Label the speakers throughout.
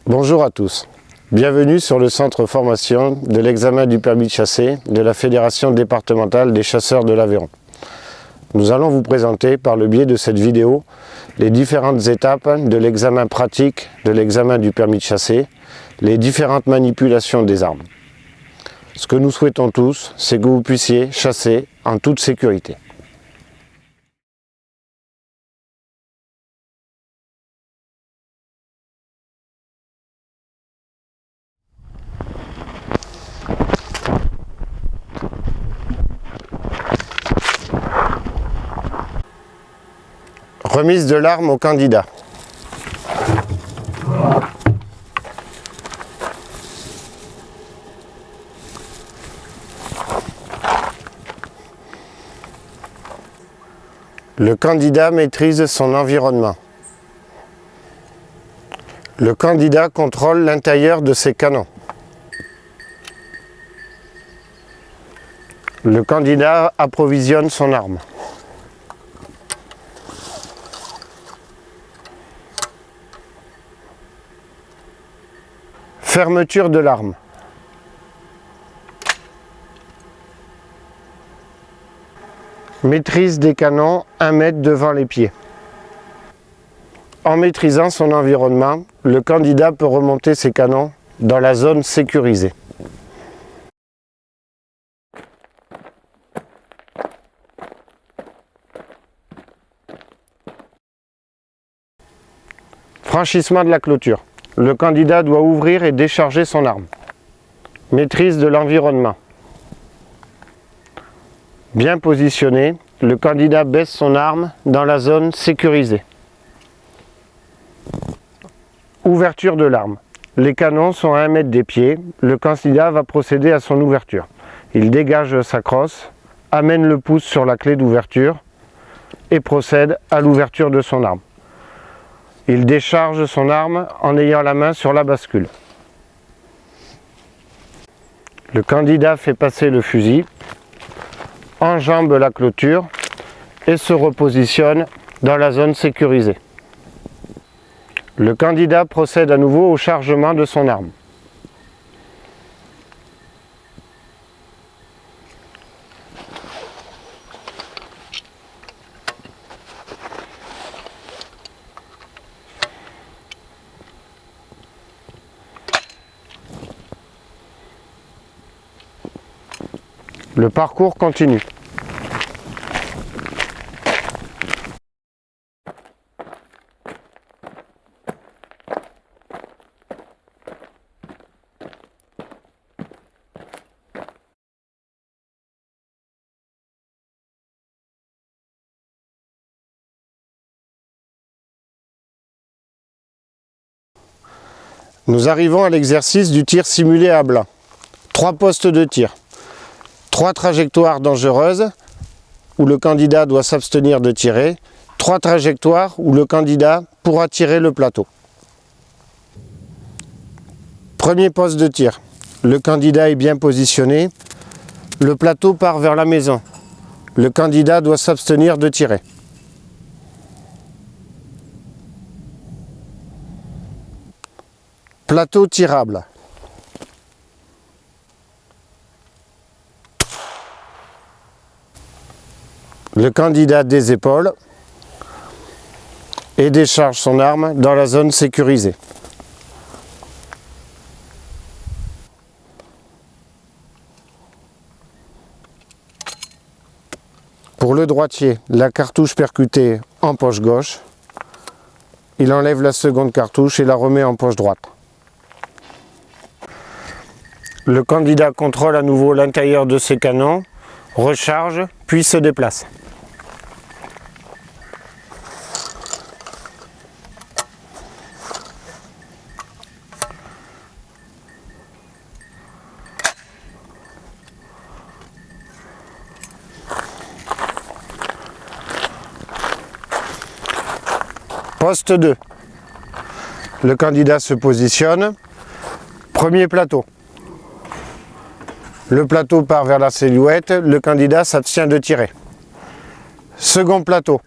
Speaker 1: Bonjour à tous, bienvenue sur le centre formation de l'examen du permis de chasser de la Fédération départementale des chasseurs de l'Aveyron. Nous allons vous présenter par le biais de cette vidéo les différentes étapes de l'examen pratique de l'examen du permis de chasser, les différentes manipulations des armes. Ce que nous souhaitons tous, c'est que vous puissiez chasser en toute sécurité. Remise de l'arme au candidat. Le candidat maîtrise son environnement. Le candidat contrôle l'intérieur de ses canons. Le candidat approvisionne son arme. Fermeture de l'arme. Maîtrise des canons 1 mètre devant les pieds. En maîtrisant son environnement, le candidat peut remonter ses canons dans la zone sécurisée. Franchissement de la clôture. Le candidat doit ouvrir et décharger son arme. Maîtrise de l'environnement. Bien positionné, le candidat baisse son arme dans la zone sécurisée. Ouverture de l'arme. Les canons sont à 1 mètre des pieds. Le candidat va procéder à son ouverture. Il dégage sa crosse, amène le pouce sur la clé d'ouverture et procède à l'ouverture de son arme. Il décharge son arme en ayant la main sur la bascule. Le candidat fait passer le fusil, enjambe la clôture et se repositionne dans la zone sécurisée. Le candidat procède à nouveau au chargement de son arme. Le parcours continue. Nous arrivons à l'exercice du tir simulé à blanc. 3 postes de tir. 3 trajectoires dangereuses où le candidat doit s'abstenir de tirer. 3 trajectoires où le candidat pourra tirer le plateau. Premier poste de tir. Le candidat est bien positionné. Le plateau part vers la maison. Le candidat doit s'abstenir de tirer. Plateau tirable. Le candidat des épaules et décharge son arme dans la zone sécurisée. Pour le droitier, la cartouche percutée en poche gauche. Il enlève la seconde cartouche et la remet en poche droite. Le candidat contrôle à nouveau l'intérieur de ses canons, recharge, puis se déplace. Poste 2. Le candidat se positionne. Premier plateau. Le plateau part vers la silhouette, le candidat s'abstient de tirer. Second plateau.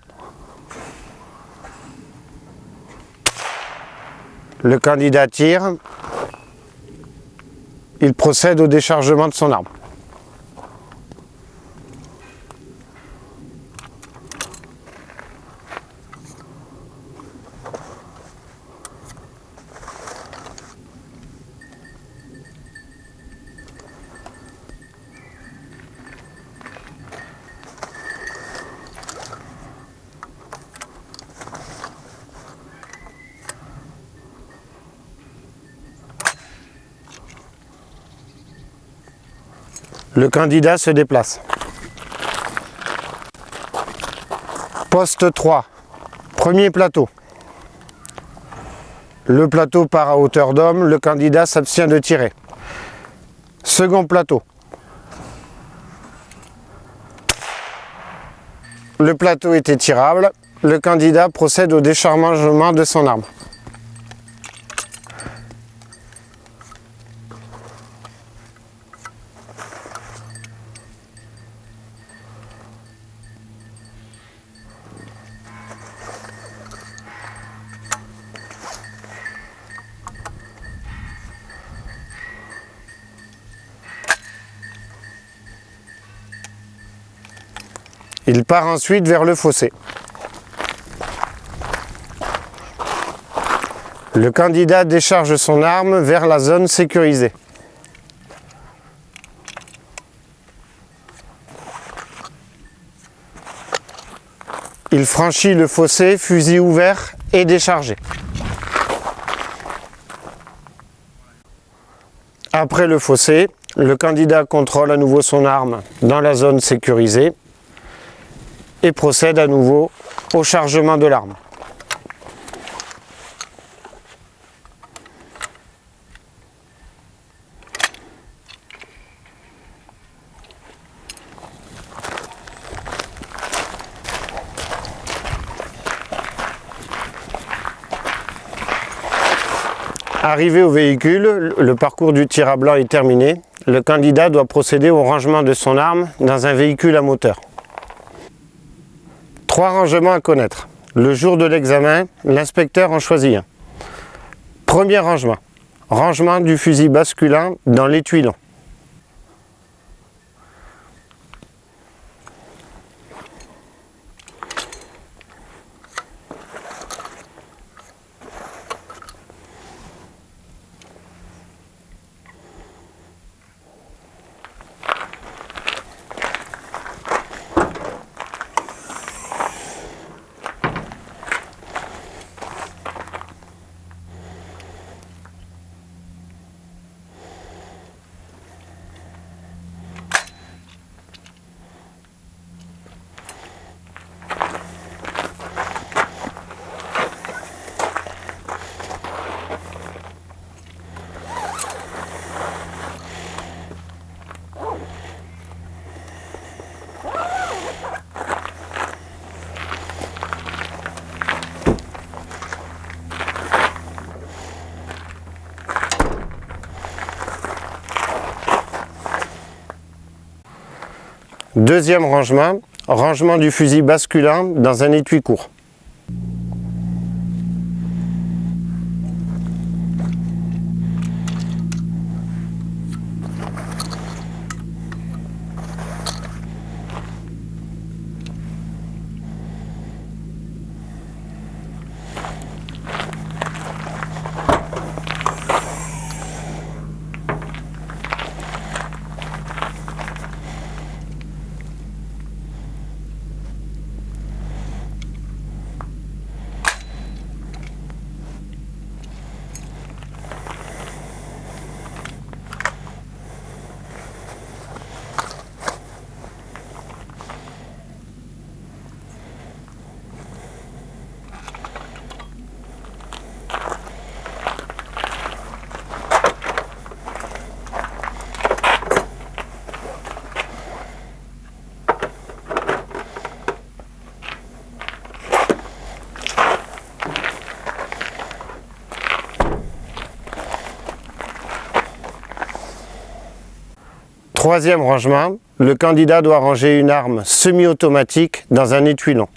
Speaker 1: Le candidat tire. Il procède au déchargement de son arme. Le candidat se déplace. Poste 3, premier plateau. Le plateau part à hauteur d'homme, le candidat s'abstient de tirer. Second plateau. Le plateau était tirable, le candidat procède au déchargement de son arme. Il part ensuite vers le fossé. Le candidat décharge son arme vers la zone sécurisée. Il franchit le fossé, fusil ouvert et déchargé. Après le fossé, le candidat contrôle à nouveau son arme dans la zone sécurisée et procède à nouveau au chargement de l'arme. Arrivé au véhicule, le parcours du tir à blanc est terminé. Le candidat doit procéder au rangement de son arme dans un véhicule à moteur. 3 rangements à connaître. Le jour de l'examen, l'inspecteur en choisit un. Premier rangement. Rangement du fusil basculant dans l'étui long. Deuxième rangement, rangement du fusil basculant dans un étui court. Troisième rangement, le candidat doit ranger une arme semi-automatique dans un étui long.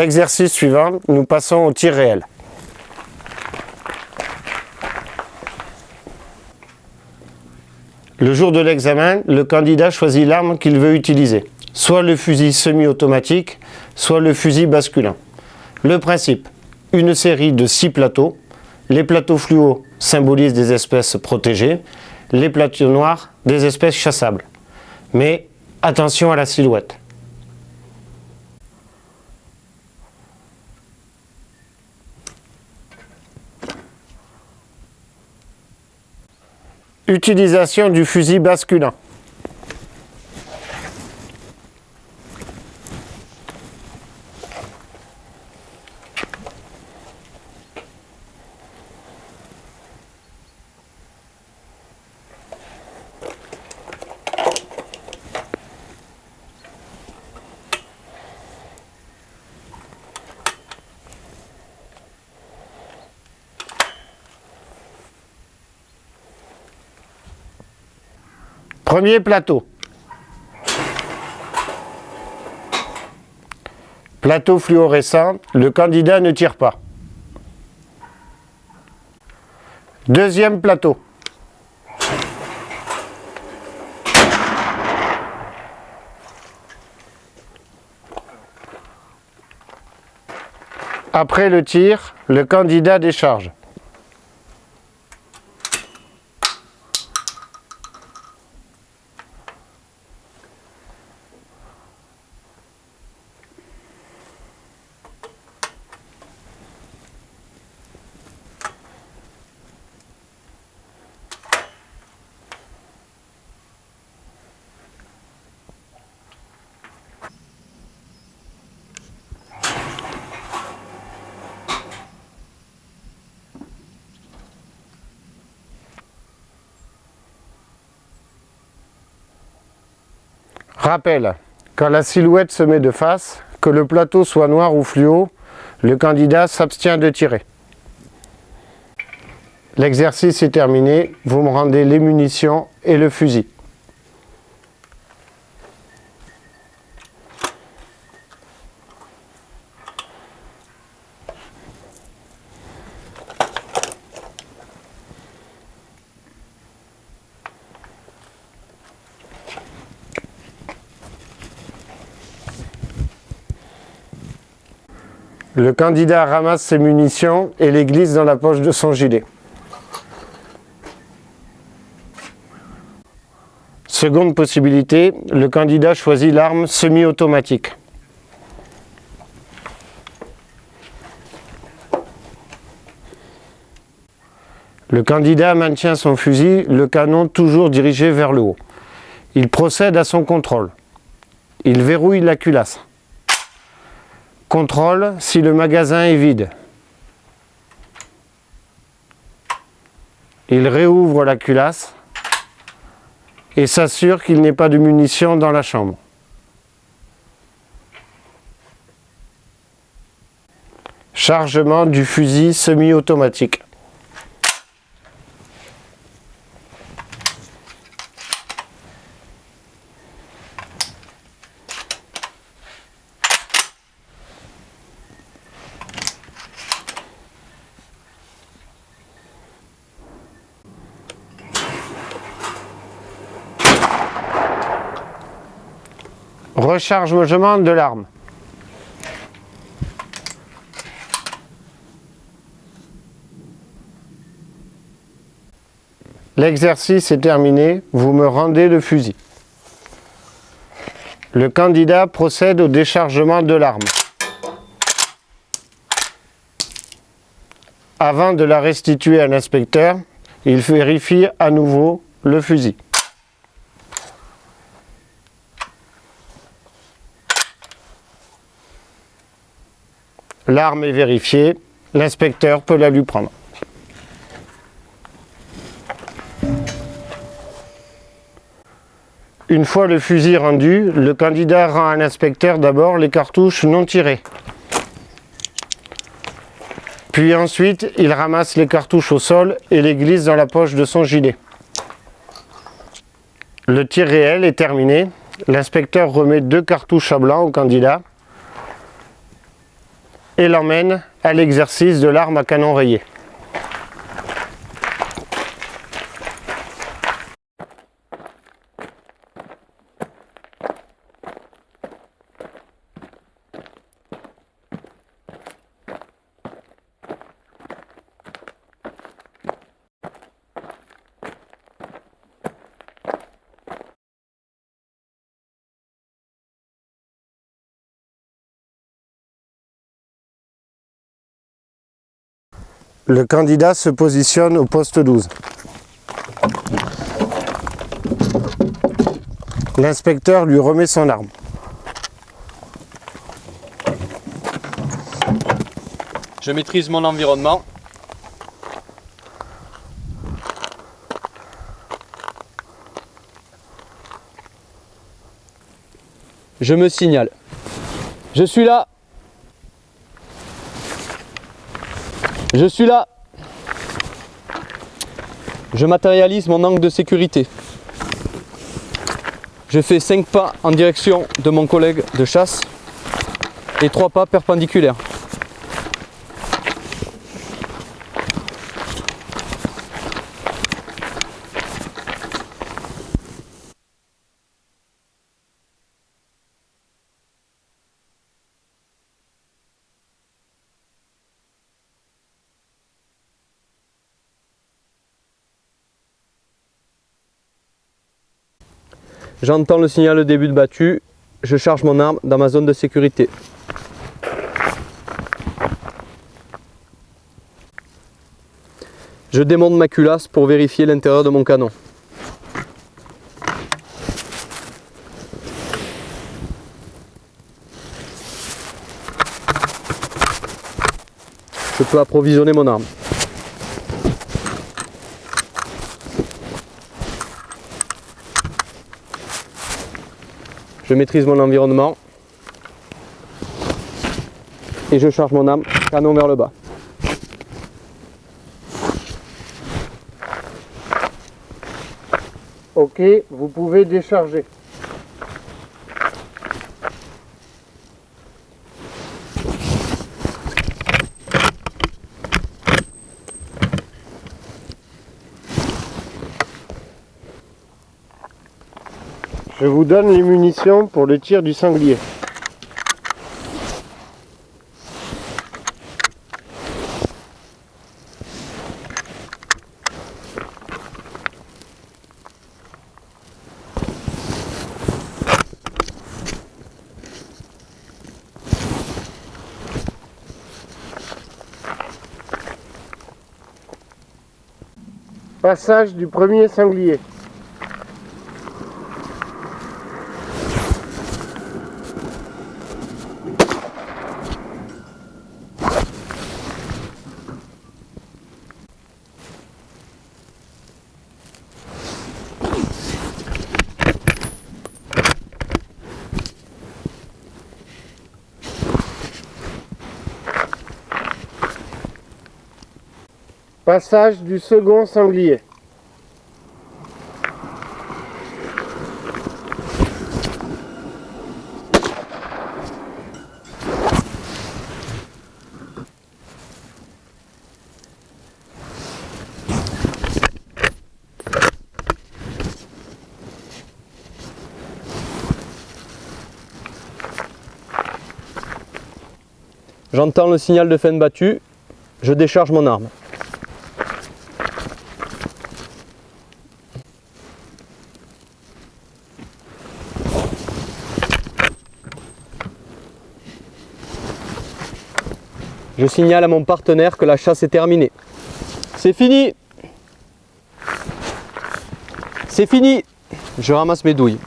Speaker 1: l'exercice suivant, nous passons au tir réel. Le jour de l'examen, le candidat choisit l'arme qu'il veut utiliser, soit le fusil semi-automatique, soit le fusil basculant. Le principe, une série de 6 plateaux. Les plateaux fluo symbolisent des espèces protégées, les plateaux noirs des espèces chassables. Mais attention à la silhouette. Utilisation du fusil basculant. Premier plateau. Plateau fluorescent, le candidat ne tire pas. Deuxième plateau. Après le tir, le candidat décharge. Rappel, quand la silhouette se met de face, que le plateau soit noir ou fluo, le candidat s'abstient de tirer. L'exercice est terminé, vous me rendez les munitions et le fusil. Le candidat ramasse ses munitions et les glisse dans la poche de son gilet. Seconde possibilité, le candidat choisit l'arme semi-automatique. Le candidat maintient son fusil, le canon toujours dirigé vers le haut. Il procède à son contrôle. Il verrouille la culasse. Contrôle si le magasin est vide. Il réouvre la culasse et s'assure qu'il n'y ait pas de munitions dans la chambre. Chargement du fusil semi-automatique. Rechargement de l'arme. L'exercice est terminé, vous me rendez le fusil. Le candidat procède au déchargement de l'arme. Avant de la restituer à l'inspecteur, il vérifie à nouveau le fusil. L'arme est vérifiée, l'inspecteur peut la lui prendre. Une fois le fusil rendu, le candidat rend à l'inspecteur d'abord les cartouches non tirées. Puis ensuite, il ramasse les cartouches au sol et les glisse dans la poche de son gilet. Le tir réel est terminé. L'inspecteur remet 2 cartouches à blanc au candidat. et l'emmène à l'exercice de l'arme à canon rayé. Le candidat se positionne au poste 12. L'inspecteur lui remet son arme.
Speaker 2: Je maîtrise mon environnement. Je me signale. Je suis là. Je suis là. Je matérialise mon angle de sécurité. Je fais 5 pas en direction de mon collègue de chasse et 3 pas perpendiculaires. J'entends le signal de début de battu, je charge mon arme dans ma zone de sécurité. Je démonte ma culasse pour vérifier l'intérieur de mon canon. Je peux approvisionner mon arme. Je maîtrise mon environnement et je charge mon arme, canon vers le bas.
Speaker 1: Ok, vous pouvez décharger. Je vous donne les munitions pour le tir du sanglier. Passage du premier sanglier. Passage du second sanglier.
Speaker 2: J'entends le signal de fin de battu, je décharge mon arme. Je signale à mon partenaire que la chasse est terminée. C'est fini! C'est fini! Je ramasse mes douilles.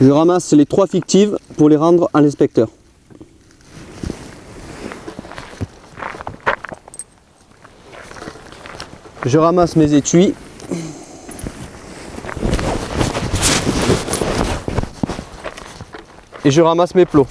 Speaker 2: Je ramasse les 3 fictives pour les rendre à l'inspecteur. Je ramasse mes étuis. Et je ramasse mes plots.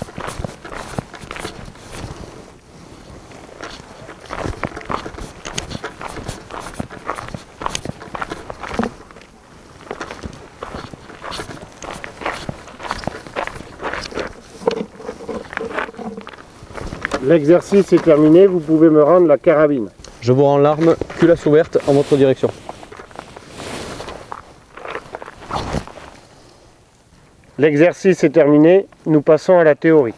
Speaker 1: L'exercice est terminé, vous pouvez me rendre la carabine.
Speaker 2: Je vous rends l'arme, culasse ouverte en votre direction.
Speaker 1: L'exercice est terminé, nous passons à la théorie.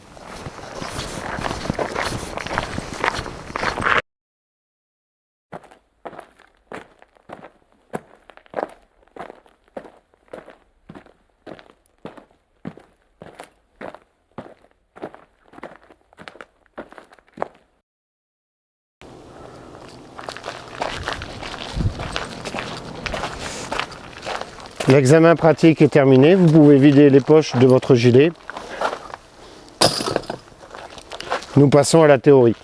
Speaker 1: L'examen pratique est terminé, vous pouvez vider les poches de votre gilet. Nous passons à la théorie.